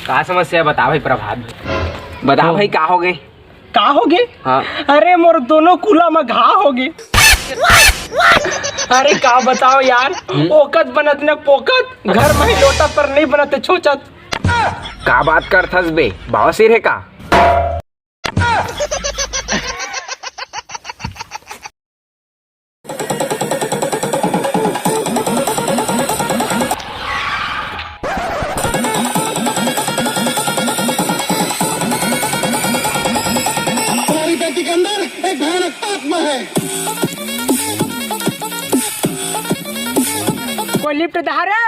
का समस्या है बता भाई प्रभात भाई। बता भाई का हो गए? का हो गए? हाँ। अरे मोर दोनों कूला में घा हो गए। अरे का बताओ यार, ओकत बनत न पोकत, घर में ही लोटा पर नहीं बनते छोचत। का बात करथस बे, बवासीर है का? के अंदर एक भयानक आत्मा है। कोई लिफ्ट धारे?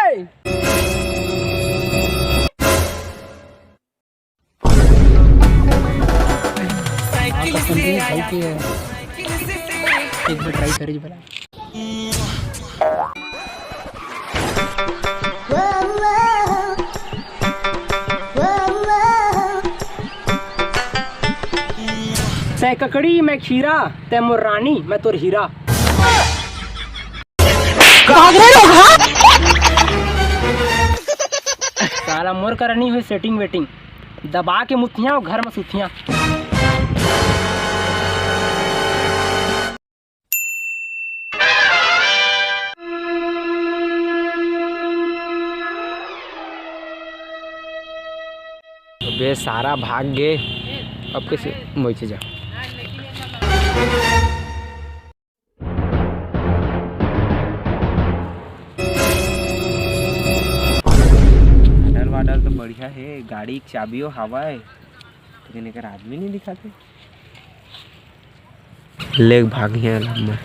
एक बार ट्राई करिए भला। सै ककड़ी मैं खीरा, तै मोर रानी मैं तोर हीरा। साला मोर करनी हुई सेटिंग वेटिंग, दबा के मुथियां घर में सुथियां। बे सारा भाग गए, अब कैसे मोचे जा? मॉडल तो बढ़िया है, गाड़ी की चाबियों हवा है, लेकिन एक आदमी नहीं दिखाते। ले भाग गया लम्बा।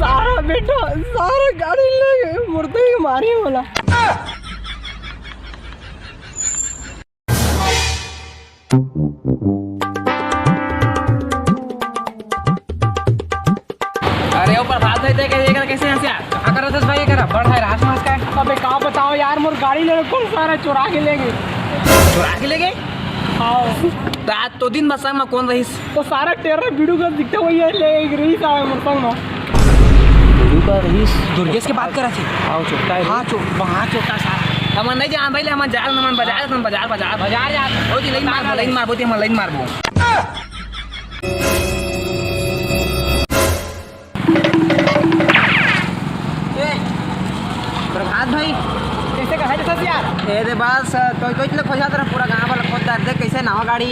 सारा बेटा सारा गाड़ी ले गए, मुर्दे ही मारी बोला। अरे ऊपर बात है कैसे यहाँ से कहाँ कर रहा था भाई? करा बढ़ है रात मास का। अबे का बताओ यार, मोर गाड़ी ले कौन सारा चुरा के ले गए। चुरा के ले गए? तो आज तो दिन बस में कौन रहीस? तो सारा टेरर वीडियो का दिखते वही है, ले रही सारा मोर संग में। वीडियो का रहीस दुर्गेश के बात करा थी। आओ चोटा है। हाँ वहाँ चोटा सारा। हम नहीं जान भाई, हम जा हम बाजार जा ओ जी लाइन मार बोती हम लाइन मारबो। प्रभात भाई कैसे कहा जाता यार? ए दे बस कोई लोग खोजा तरह पूरा गांव वाला खोद दे कैसे नावा गाड़ी।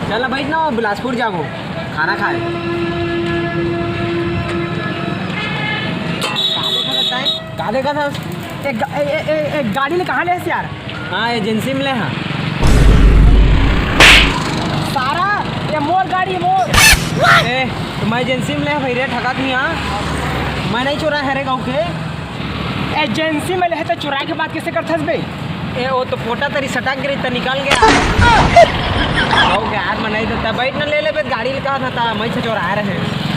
चल बैठ ना, बिलासपुर जाबो खाना खाए। का देखा था? एक गाड़ी ले कहाँ ले यार? हाँ एजेंसी में ले। हाँ सारा ये मोर गाड़ी मोर। ए तो मैं एजेंसी में ले भाई रे, ठगा नहीं। हाँ मैं नहीं चुरा है रे गाँव के। एजेंसी में ले तो चुरा के बात कैसे करथस बे? ए वो तो फोटा तेरी सटक गिरी तो निकल गया। हो गया यार, मैं नहीं देता। बैठ ना ले ले, गाड़ी कहा था मैं से चुरा रहे।